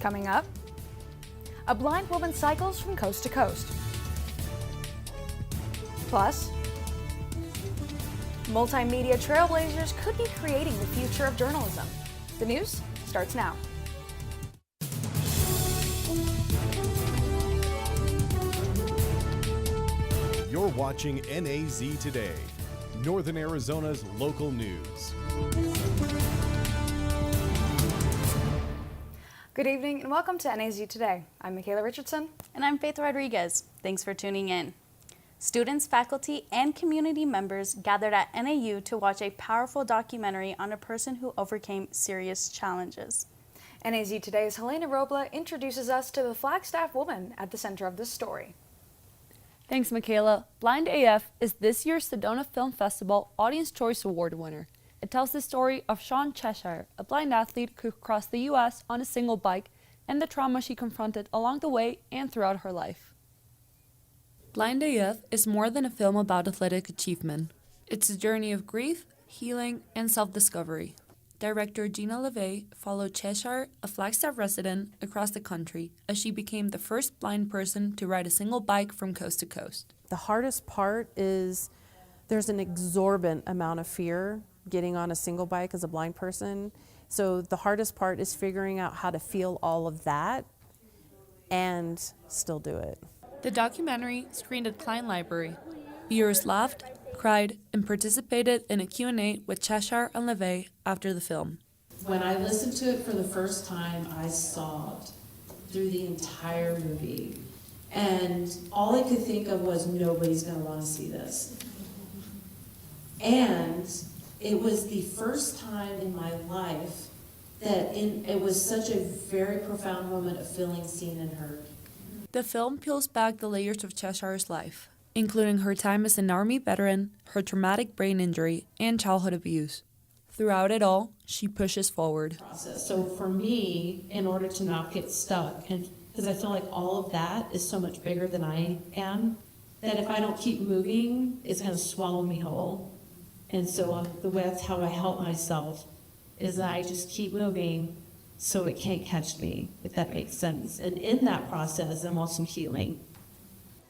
Coming up, a blind woman cycles from coast to coast. Plus, multimedia trailblazers could be creating the future of journalism. The news starts now. You're watching NAZ Today, Northern Arizona's local news. Good evening and welcome to NAZ Today. I'm Michaela Richardson. And I'm Faith Rodriguez. Thanks for tuning in. Students, faculty, and community members gathered at NAU to watch a powerful documentary on a person who overcame serious challenges. NAZ Today's Helena Robla introduces us to the Flagstaff woman at the center of this story. Thanks, Michaela. Blind AF is this year's Sedona Film Festival Audience Choice Award winner. It tells the story of Shawn Cheshire, a blind athlete who crossed the U.S. on a single bike, and the trauma she confronted along the way and throughout her life. Blind AF is more than a film about athletic achievement. It's a journey of grief, healing, and self-discovery. Director Gina LeVay followed Cheshire, a Flagstaff resident, across the country as she became the first blind person to ride a single bike from coast to coast. The hardest part is there's an exorbitant amount of fear getting on a single bike as a blind person. So the hardest part is figuring out how to feel all of that and still do it. The documentary screened at Klein Library. Viewers laughed, cried, and participated in a Q&A with Cheshire and LeVay after the film. When I listened to it for the first time, I sobbed through the entire movie. And all I could think of was, nobody's gonna wanna see this. And it was the first time in my life that it was such a very profound moment of feeling seen and heard. The film peels back the layers of Cheshire's life, including her time as an Army veteran, her traumatic brain injury, and childhood abuse. Throughout it all, she pushes forward. So for me, in order to not get stuck, and because I feel like all of that is so much bigger than I am, that if I don't keep moving, it's going to swallow me whole. And so that's how I help myself, is that I just keep moving so it can't catch me, if that makes sense. And in that process, I'm also healing.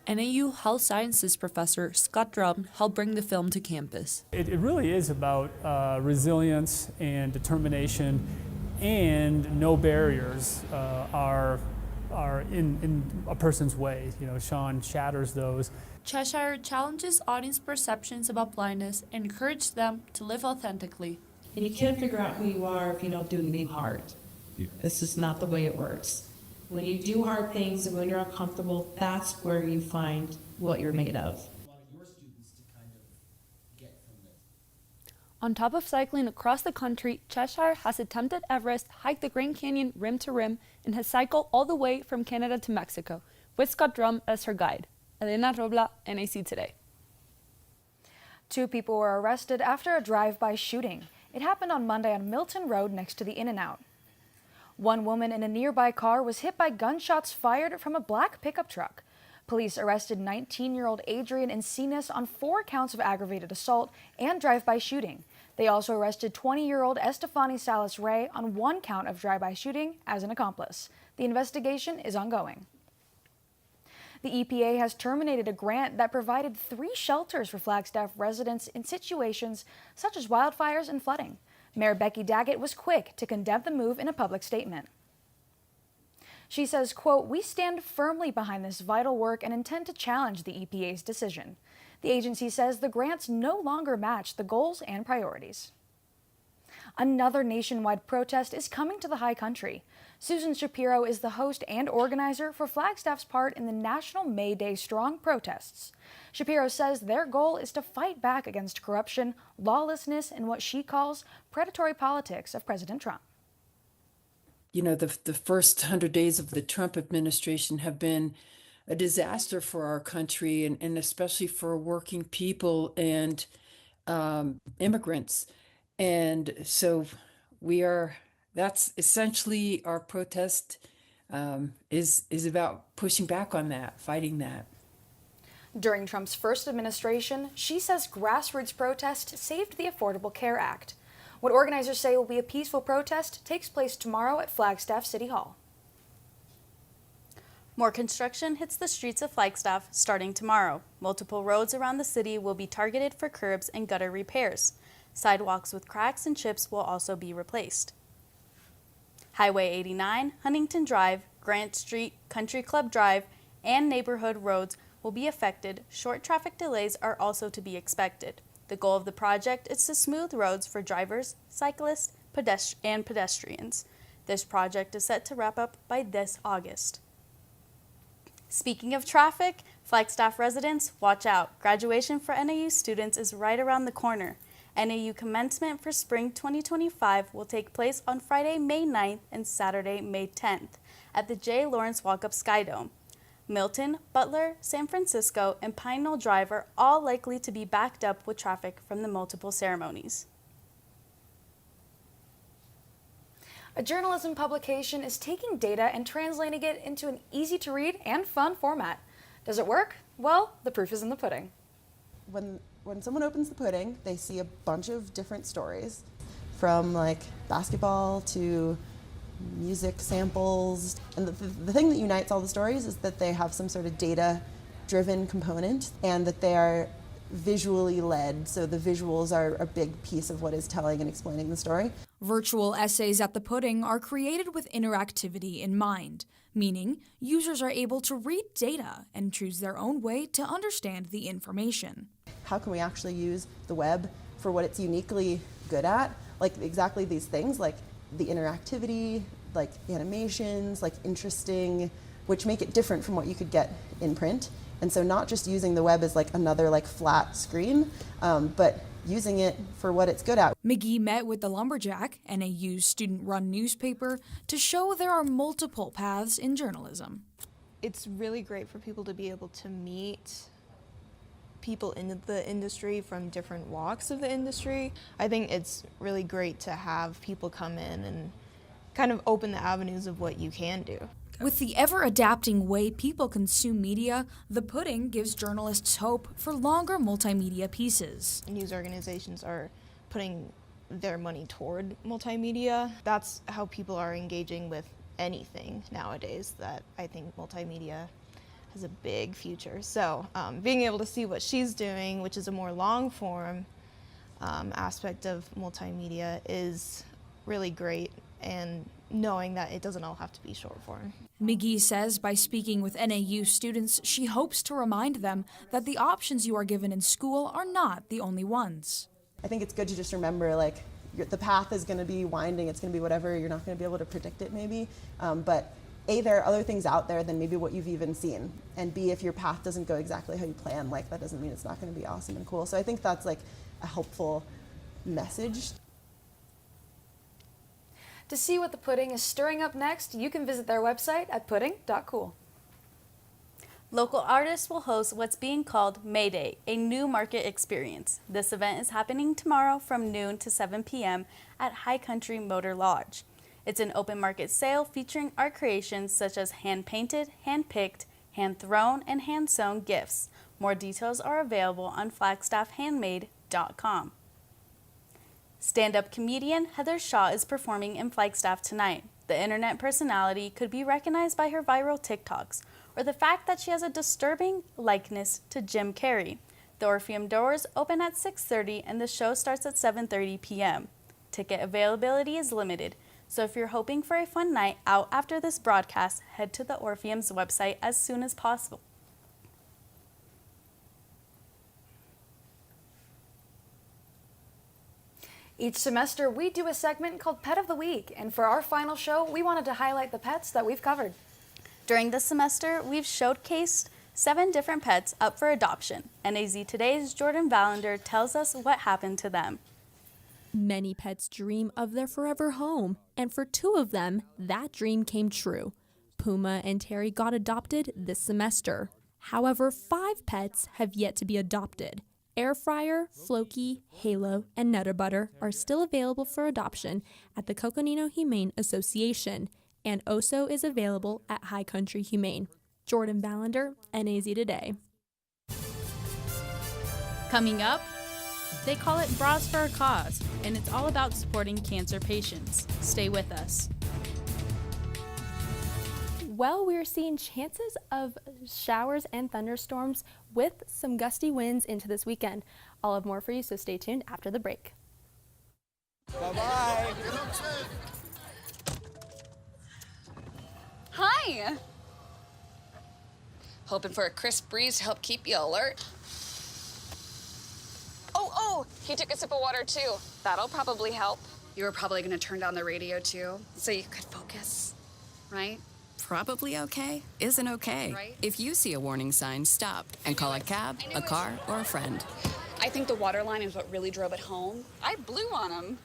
NAU Health Sciences professor Scott Drum helped bring the film to campus. It really is about resilience and determination, and no barriers are in a person's way. You know, Shawn shatters those. Cheshire challenges audience perceptions about blindness and encourages them to live authentically. And you can't figure out who you are if you don't do anything hard. This is not the way it works. When you do hard things and when you're uncomfortable, that's where you find what you're made of. On top of cycling across the country, Cheshire has attempted Everest, hiked the Grand Canyon rim to rim, and has cycled all the way from Canada to Mexico, with Scott Drum as her guide. Helena Robla, NAC Today. 2 people were arrested after a drive-by shooting. It happened on Monday on Milton Road next to the In-N-Out. One woman in a nearby car was hit by gunshots fired from a black pickup truck. Police arrested 19-year-old Adrian Encinas on 4 counts of aggravated assault and drive-by shooting. They also arrested 20-year-old Estefany Salas Rey on 1 count of drive-by shooting as an accomplice. The investigation is ongoing. The EPA has terminated a grant that provided 3 shelters for Flagstaff residents in situations such as wildfires and flooding. Mayor Becky Daggett was quick to condemn the move in a public statement. She says, quote, "We stand firmly behind this vital work and intend to challenge the EPA's decision." The agency says the grants no longer match the goals and priorities. Another nationwide protest is coming to the high country. Susan Shapiro is the host and organizer for Flagstaff's part in the National May Day Strong protests. Shapiro says their goal is to fight back against corruption, lawlessness, and what she calls predatory politics of President Trump. You know, the first 100 days of the Trump administration have been a disaster for our country, and especially for working people and immigrants. And so that's essentially our protest is about pushing back on that, fighting that. During Trump's first administration, she says grassroots protest saved the Affordable Care Act. What organizers say will be a peaceful protest takes place tomorrow at Flagstaff City Hall. More construction hits the streets of Flagstaff starting tomorrow. Multiple roads around the city will be targeted for curbs and gutter repairs. Sidewalks with cracks and chips will also be replaced. Highway 89, Huntington Drive, Grant Street, Country Club Drive, and neighborhood roads will be affected. Short traffic delays are also to be expected. The goal of the project is to smooth roads for drivers, cyclists, and pedestrians. This project is set to wrap up by this August. Speaking of traffic, Flagstaff residents, watch out. Graduation for NAU students is right around the corner. NAU commencement for spring 2025 will take place on Friday, May 9th and Saturday, May 10th at the J. Lawrence Walkup Sky Dome. Milton, Butler, San Francisco, and Pine Knoll Drive are all likely to be backed up with traffic from the multiple ceremonies. A journalism publication is taking data and translating it into an easy-to-read and fun format. Does it work? Well, the proof is in the pudding. When someone opens the pudding, they see a bunch of different stories, from like basketball to music samples. And the thing that unites all the stories is that they have some sort of data-driven component and that they are visually led. So the visuals are a big piece of what is telling and explaining the story. Virtual essays at the pudding are created with interactivity in mind, meaning users are able to read data and choose their own way to understand the information. How can we actually use the web for what it's uniquely good at? Like exactly these things, like the interactivity, like animations, like interesting, which make it different from what you could get in print. And so not just using the web as like another like flat screen, but using it for what it's good at. McGee met with the Lumberjack, NAU's student-run newspaper, to show there are multiple paths in journalism. It's really great for people to be able to meet people in the industry from different walks of the industry. I think it's really great to have people come in and kind of open the avenues of what you can do. With the ever-adapting way people consume media, the pudding gives journalists hope for longer multimedia pieces. News organizations are putting their money toward multimedia. That's how people are engaging with anything nowadays, that I think multimedia has a big future. So being able to see what she's doing, which is a more long-form aspect of multimedia, is really great, and knowing that it doesn't all have to be short form. McGee says by speaking with NAU students, she hopes to remind them that the options you are given in school are not the only ones. I think it's good to just remember, like, the path is going to be winding, it's going to be whatever, you're not going to be able to predict it maybe, but A, there are other things out there than maybe what you've even seen, and B, if your path doesn't go exactly how you plan, like, that doesn't mean it's not going to be awesome and cool. So I think that's like a helpful message. To see what the pudding is stirring up next, you can visit their website at pudding.cool. Local artists will host what's being called May Day, a new market experience. This event is happening tomorrow from noon to 7 p.m. at High Country Motor Lodge. It's an open market sale featuring art creations such as hand-painted, hand-picked, hand-thrown, and hand-sewn gifts. More details are available on flagstaffhandmade.com. Stand-up comedian Heather Shaw is performing in Flagstaff tonight. The internet personality could be recognized by her viral TikToks or the fact that she has a disturbing likeness to Jim Carrey. The Orpheum doors open at 6:30 and the show starts at 7:30 p.m. Ticket availability is limited, so if you're hoping for a fun night out after this broadcast, head to the Orpheum's website as soon as possible. Each semester, we do a segment called Pet of the Week, and for our final show, we wanted to highlight the pets that we've covered. During this semester, we've showcased 7 different pets up for adoption. NAZ Today's Jordan Valander tells us what happened to them. Many pets dream of their forever home, and for 2 of them, that dream came true. Puma and Terry got adopted this semester. However, 5 pets have yet to be adopted. Air Fryer, Floki, Halo, and Nutter Butter are still available for adoption at the Coconino Humane Association, and Oso is available at High Country Humane. Jordan Valander, NAZ Today. Coming up, they call it Bras for a Cause, and it's all about supporting cancer patients. Stay with us. Well, we're seeing chances of showers and thunderstorms with some gusty winds into this weekend. I'll have more for you, so stay tuned after the break. Bye-bye. Hi. Hoping for a crisp breeze to help keep you alert. Oh, he took a sip of water too. That'll probably help. You were probably gonna turn down the radio too, so you could focus, right? Probably okay isn't okay. Right? If you see a warning sign, stop and call a cab, a car, or a friend. I think the water line is what really drove it home. I blew on him.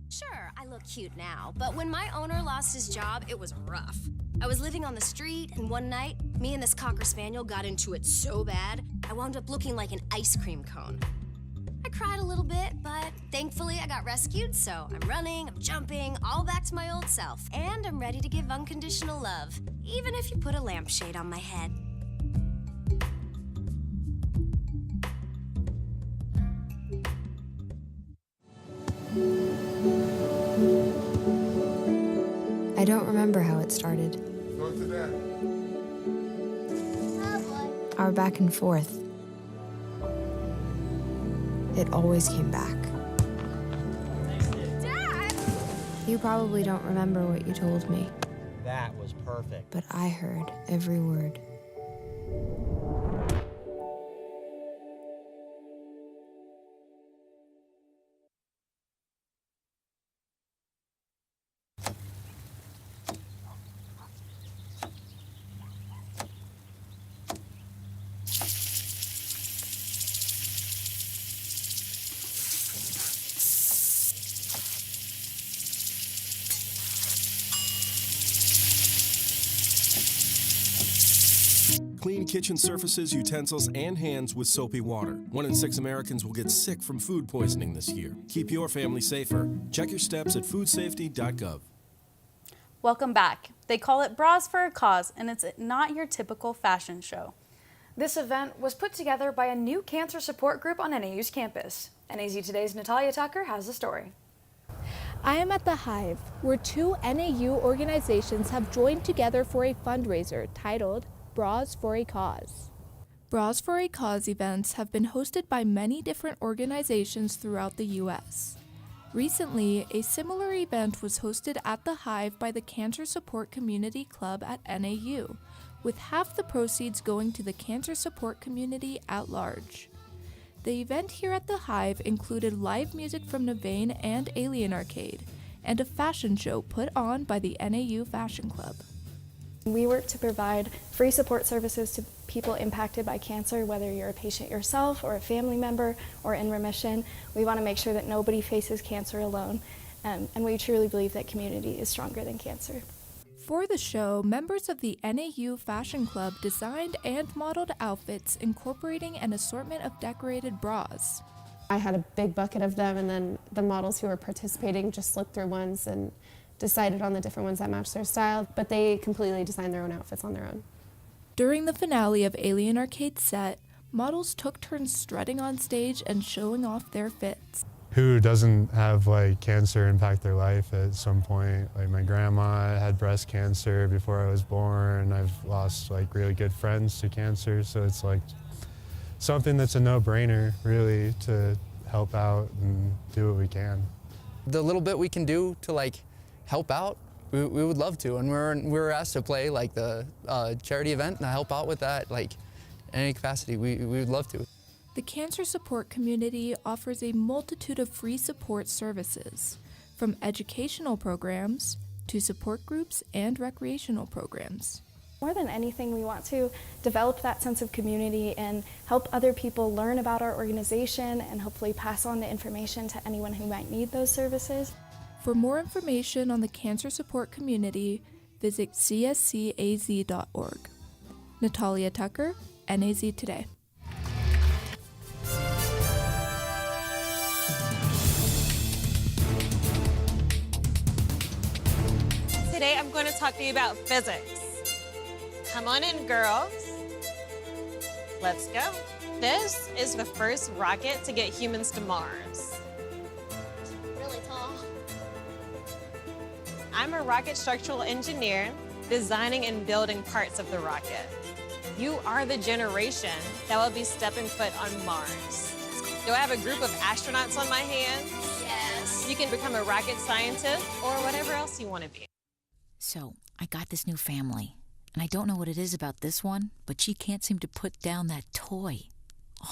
Sure, I look cute now, but when my owner lost his job, it was rough. I was living on the street, and one night, me and this Cocker Spaniel got into it so bad, I wound up looking like an ice cream cone. I cried a little bit, but thankfully I got rescued, so I'm running, I'm jumping, all back to my old self. And I'm ready to give unconditional love, even if you put a lampshade on my head. I don't remember how it started. Go to that. Our back and forth. It always came back. Dad! You probably don't remember what you told me, That was perfect. but I heard every word. Clean kitchen surfaces, utensils, and hands with soapy water. 1 in 6 Americans will get sick from food poisoning this year. Keep your family safer. Check your steps at foodsafety.gov. Welcome back. They call it Bras for a Cause, and it's not your typical fashion show. This event was put together by a new cancer support group on NAU's campus. NAZ Today's Natalia Tucker has the story. I am at the Hive, where 2 NAU organizations have joined together for a fundraiser titled Bras for a Cause. Bras for a Cause events have been hosted by many different organizations throughout the U.S. Recently, a similar event was hosted at the Hive by the Cancer Support Community Club at NAU, with half the proceeds going to the cancer support community at large. The event here at the Hive included live music from Navain and Alien Arcade, and a fashion show put on by the NAU Fashion Club. We work to provide free support services to people impacted by cancer, whether you're a patient yourself or a family member or in remission. We want to make sure that nobody faces cancer alone, and we truly believe that community is stronger than cancer. For the show, members of the NAU Fashion Club designed and modeled outfits incorporating an assortment of decorated bras. I had a big bucket of them, and then the models who were participating just looked through ones and decided on the different ones that matched their style, but they completely designed their own outfits on their own. During the finale of Alien Arcade's set, models took turns strutting on stage and showing off their fits. Who doesn't have cancer impact their life at some point? My grandma had breast cancer before I was born. I've lost really good friends to cancer, so it's something that's a no-brainer really to help out and do what we can. The little bit we can do to help out, we would love to, and we were asked to play the charity event and help out with that in any capacity. We would love to. The cancer support community offers a multitude of free support services, from educational programs to support groups and recreational programs. More than anything, we want to develop that sense of community and help other people learn about our organization and hopefully pass on the information to anyone who might need those services. For more information on the cancer support community, visit cscaz.org. Natalia Tucker, NAZ Today. Today I'm going to talk to you about physics. Come on in, girls. Let's go. This is the first rocket to get humans to Mars. Really tall. I'm a rocket structural engineer designing and building parts of the rocket. You are the generation that will be stepping foot on Mars. Do I have a group of astronauts on my hands? Yes. You can become a rocket scientist or whatever else you want to be. So, I got this new family, and I don't know what it is about this one, but she can't seem to put down that toy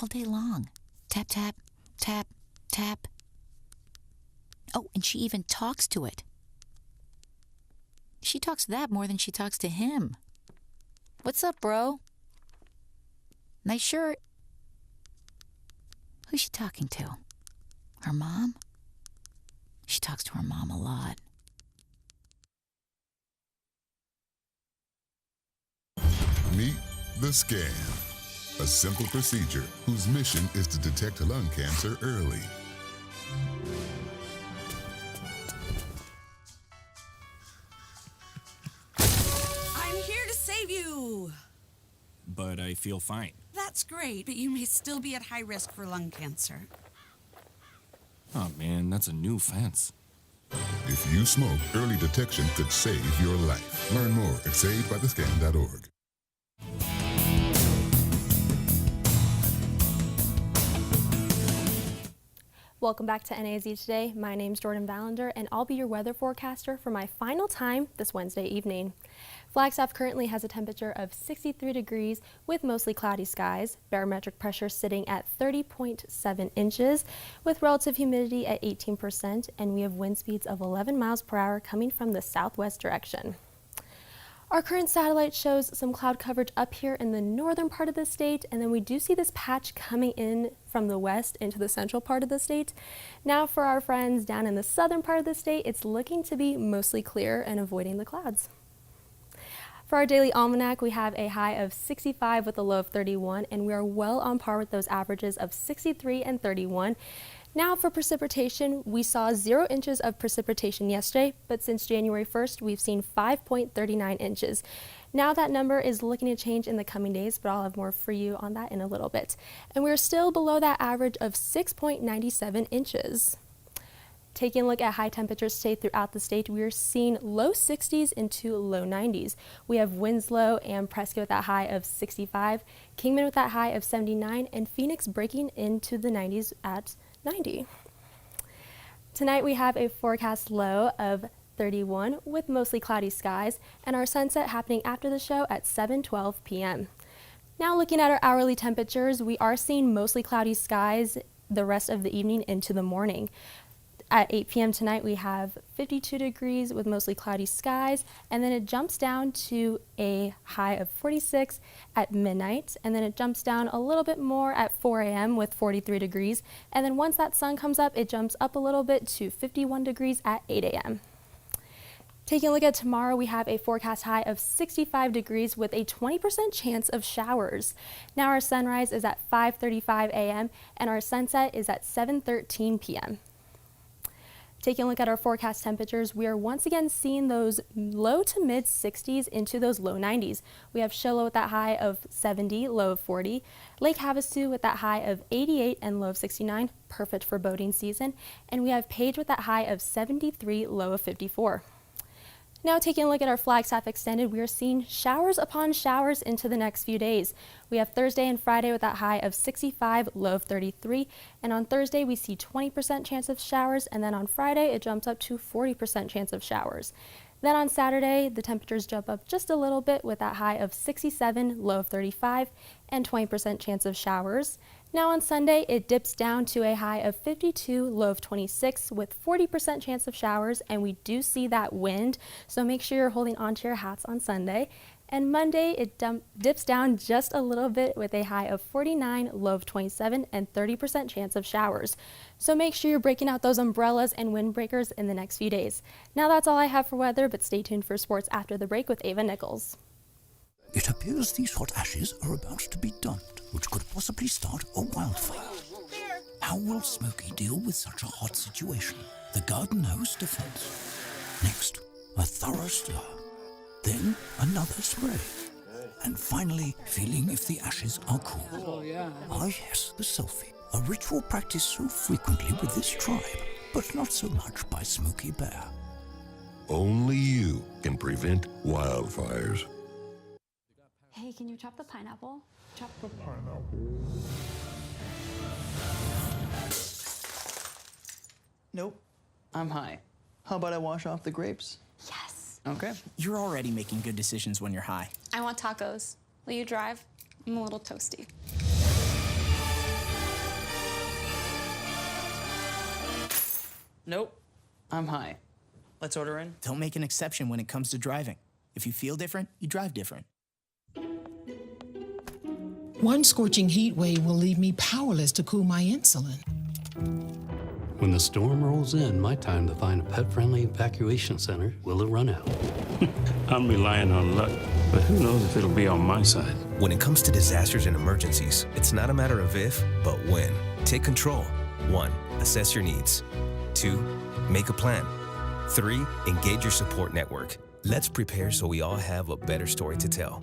all day long. Tap, tap, tap, tap. Oh, and she even talks to it. She talks to that more than she talks to him. What's up, bro? Nice shirt. Who's she talking to? Her mom? She talks to her mom a lot. Meet the scan, a simple procedure whose mission is to detect lung cancer early. I'm here to save you. But I feel fine. That's great, but you may still be at high risk for lung cancer. Oh man, that's a new fence. If you smoke, early detection could save your life. Learn more at savedbythescan.org. Welcome back to NAZ Today. My name's Jordan Vallander, and I'll be your weather forecaster for my final time this Wednesday evening. Flagstaff currently has a temperature of 63 degrees with mostly cloudy skies, barometric pressure sitting at 30.7 inches with relative humidity at 18%, and we have wind speeds of 11 miles per hour coming from the southwest direction. Our current satellite shows some cloud coverage up here in the northern part of the state, and then we do see this patch coming in from the west into the central part of the state. Now for our friends down in the southern part of the state, it's looking to be mostly clear and avoiding the clouds. For our daily almanac, we have a high of 65 with a low of 31, and we are well on par with those averages of 63 and 31. Now for precipitation, we saw 0 inches of precipitation yesterday, but since January 1st, we've seen 5.39 inches. Now that number is looking to change in the coming days, but I'll have more for you on that in a little bit. And we're still below that average of 6.97 inches. Taking a look at high temperatures today throughout the state, we are seeing low 60s into low 90s. We have Winslow and Prescott with that high of 65, Kingman with that high of 79, and Phoenix breaking into the 90s at 90. Tonight we have a forecast low of 31 with mostly cloudy skies, and our sunset happening after the show at 7:12 p.m. Now looking at our hourly temperatures, we are seeing mostly cloudy skies the rest of the evening into the morning. At 8 p.m. tonight, we have 52 degrees with mostly cloudy skies, and then it jumps down to a high of 46 at midnight, and then it jumps down a little bit more at 4 a.m. with 43 degrees, and then once that sun comes up, it jumps up a little bit to 51 degrees at 8 a.m. Taking a look at tomorrow, we have a forecast high of 65 degrees with a 20% chance of showers. Now our sunrise is at 5:35 a.m. and our sunset is at 7:13 p.m. Taking a look at our forecast temperatures, we are once again seeing those low to mid 60s into those low 90s. We have Shiloh with that high of 70, low of 40. Lake Havasu with that high of 88 and low of 69, perfect for boating season. And we have Page with that high of 73, low of 54. Now taking a look at our Flagstaff extended, we are seeing showers upon showers into the next few days. We have Thursday and Friday with that high of 65, low of 33, and on Thursday we see 20% chance of showers, and then on Friday it jumps up to 40% chance of showers. Then on Saturday, the temperatures jump up just a little bit with that high of 67, low of 35, and 20% chance of showers. Now on Sunday, it dips down to a high of 52, low of 26, with 40% chance of showers, and we do see that wind, so make sure you're holding onto your hats on Sunday. And Monday, it dips down just a little bit with a high of 49, low of 27, and 30% chance of showers. So make sure you're breaking out those umbrellas and windbreakers in the next few days. Now that's all I have for weather, but stay tuned for sports after the break with Ava Nichols. It appears these hot ashes are about to be dumped, which could possibly start a wildfire. How will Smokey deal with such a hot situation? The garden hose defense. Next, a thorough stir. Then another spray. And finally, feeling if the ashes are cool. Oh, yeah. Ah, yes, the selfie. A ritual practiced so frequently with this tribe, but not so much by Smokey Bear. Only you can prevent wildfires. Hey, can you chop the pineapple? Chop the pineapple. Nope, I'm high. How about I wash off the grapes? Yes. Okay. You're already making good decisions when you're high. I want tacos. Will you drive? I'm a little toasty. Nope, I'm high. Let's order in. Don't make an exception when it comes to driving. If you feel different, you drive different. One scorching heat wave will leave me powerless to cool my insulin. When the storm rolls in, my time to find a pet-friendly evacuation center will have run out. I'm relying on luck, but who knows if it'll be on my side. When it comes to disasters and emergencies, it's not a matter of if, but when. Take control. 1. Assess your needs. 2. Make a plan. 3. Engage your support network. Let's prepare so we all have a better story to tell.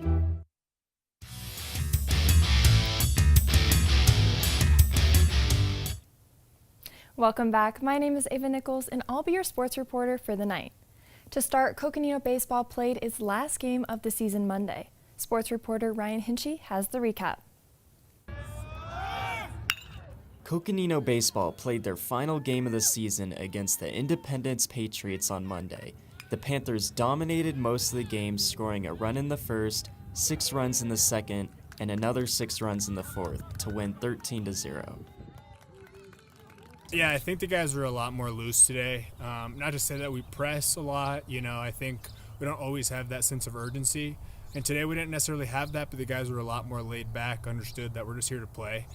Welcome back. My name is Ava Nichols, and I'll be your sports reporter for the night. To start, Coconino Baseball played its last game of the season Monday. Sports reporter Ryan Hinchy has the recap. Coconino Baseball played their final game of the season against the Independence Patriots on Monday. The Panthers dominated most of the game, scoring a run in the first, 6 runs in the second, and another 6 runs in the fourth to win 13-0. Yeah, I think the guys were a lot more loose today. Not to say that we press a lot, I think we don't always have that sense of urgency. And today we didn't necessarily have that, but the guys were a lot more laid back, understood that we're just here to play.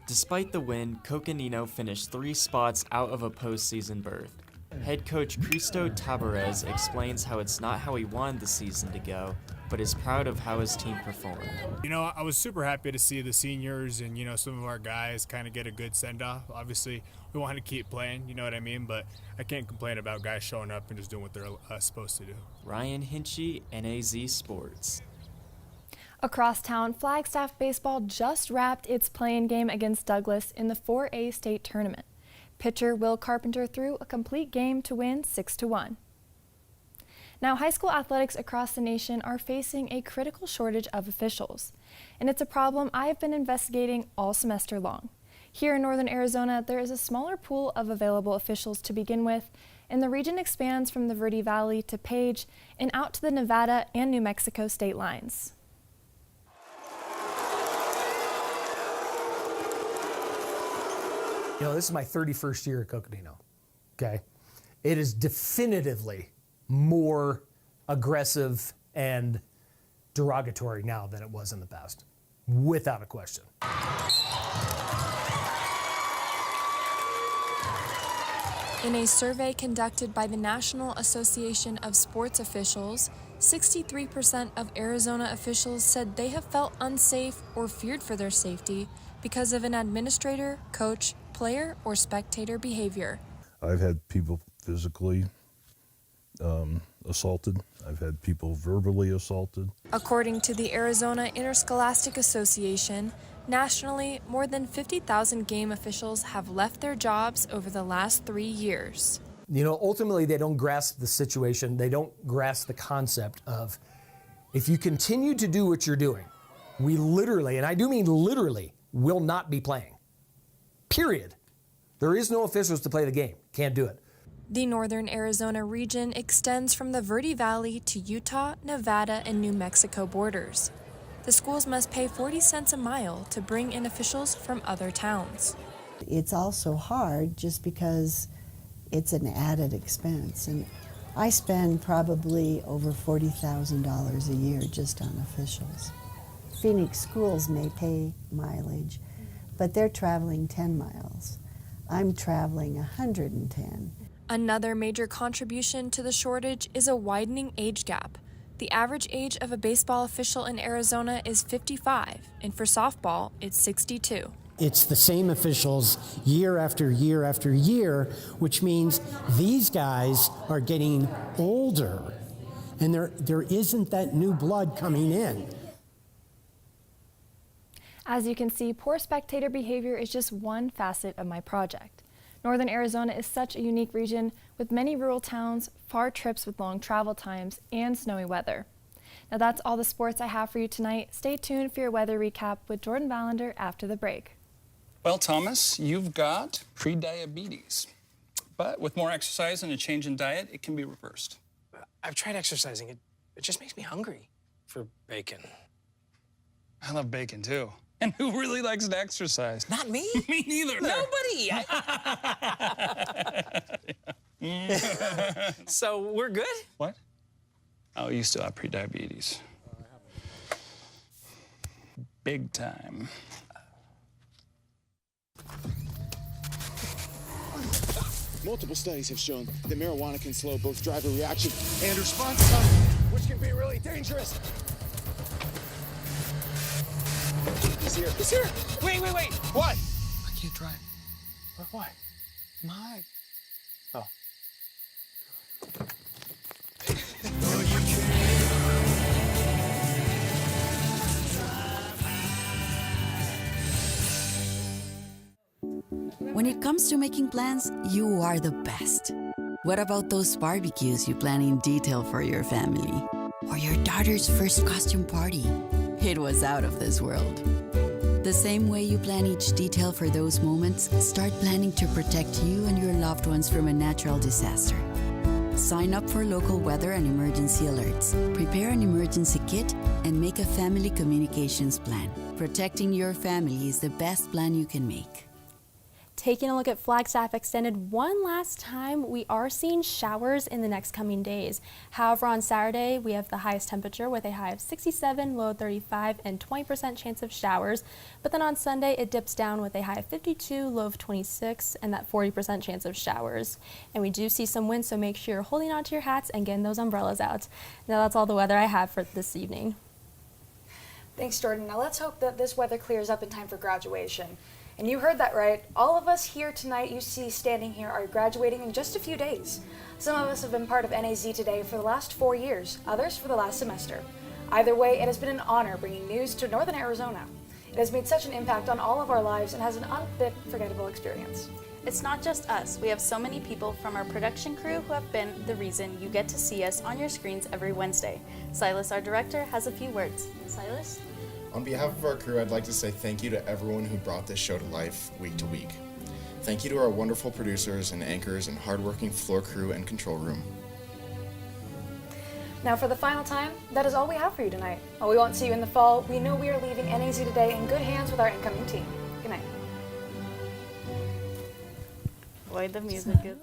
Despite the win, Coconino finished 3 spots out of a postseason berth. Head coach Cristo Tabarez explains how it's not how he wanted the season to go, but is proud of how his team performed. I was super happy to see the seniors and, some of our guys kind of get a good send-off. Obviously, we want to keep playing, you know what I mean? But I can't complain about guys showing up and just doing what they're supposed to do. Ryan Hinchy, NAZ Sports. Across town, Flagstaff Baseball just wrapped its play-in game against Douglas in the 4A state tournament. Pitcher Will Carpenter threw a complete game to win 6-1. Now, high school athletics across the nation are facing a critical shortage of officials, and it's a problem I have been investigating all semester long. Here in northern Arizona, there is a smaller pool of available officials to begin with, and the region expands from the Verde Valley to Page and out to the Nevada and New Mexico state lines. This is my 31st year at Coconino, okay? It is definitively more aggressive and derogatory now than it was in the past, without a question. In a survey conducted by the National Association of Sports Officials, 63% of Arizona officials said they have felt unsafe or feared for their safety because of an administrator, coach, player, or spectator behavior. I've had people physically assaulted. I've had people verbally assaulted. According to the Arizona Interscholastic Association, nationally, more than 50,000 game officials have left their jobs over the last 3 years. Ultimately, they don't grasp the situation. They don't grasp the concept of, if you continue to do what you're doing, we literally, and I do mean literally, will not be playing. Period. There is no officials to play the game. Can't do it. The northern Arizona region extends from the Verde Valley to Utah, Nevada, and New Mexico borders. The schools must pay 40 cents a mile to bring in officials from other towns. It's also hard just because it's an added expense. And I spend probably over $40,000 a year just on officials. Phoenix schools may pay mileage, but they're traveling 10 miles. I'm traveling 110. Another major contribution to the shortage is a widening age gap. The average age of a baseball official in Arizona is 55, and for softball, it's 62. It's the same officials year after year after year, which means these guys are getting older, and there isn't that new blood coming in. As you can see, poor spectator behavior is just one facet of my project. Northern Arizona is such a unique region with many rural towns, far trips with long travel times, and snowy weather. Now that's all the sports I have for you tonight. Stay tuned for your weather recap with Jordan Vallander after the break. Well, Thomas, you've got prediabetes. But with more exercise and a change in diet, it can be reversed. I've tried exercising. It just makes me hungry for bacon. I love bacon, too. And who really likes to exercise? Not me. Me neither. Nobody. So we're good? What? Oh, you still have prediabetes. Big time. Multiple studies have shown that marijuana can slow both driver reaction and response time, which can be really dangerous. He's here. He's here. Wait. What? I can't drive. Why? My. Oh. When it comes to making plans, you are the best. What about those barbecues you plan in detail for your family? Or your daughter's first costume party? It was out of this world. The same way you plan each detail for those moments, start planning to protect you and your loved ones from a natural disaster. Sign up for local weather and emergency alerts. Prepare an emergency kit and make a family communications plan. Protecting your family is the best plan you can make. Taking a look at Flagstaff Extended one last time, we are seeing showers in the next coming days. However, on Saturday, we have the highest temperature with a high of 67, low of 35, and 20% chance of showers. But then on Sunday, it dips down with a high of 52, low of 26, and that 40% chance of showers. And we do see some wind, so make sure you're holding onto your hats and getting those umbrellas out. Now that's all the weather I have for this evening. Thanks, Jordan. Now let's hope that this weather clears up in time for graduation. And you heard that right. All of us here tonight you see standing here are graduating in just a few days. Some of us have been part of NAZ Today for the last 4 years, others for the last semester. Either way, it has been an honor bringing news to Northern Arizona. It has made such an impact on all of our lives and has an unforgettable experience. It's not just us. We have so many people from our production crew who have been the reason you get to see us on your screens every Wednesday. Silas, our director, has a few words. Silas? On behalf of our crew, I'd like to say thank you to everyone who brought this show to life week to week. Thank you to our wonderful producers and anchors and hardworking floor crew and control room. Now for the final time, that is all we have for you tonight. While we won't see you in the fall, we know we are leaving NAZ Today in good hands with our incoming team. Good night. Boy, the music is...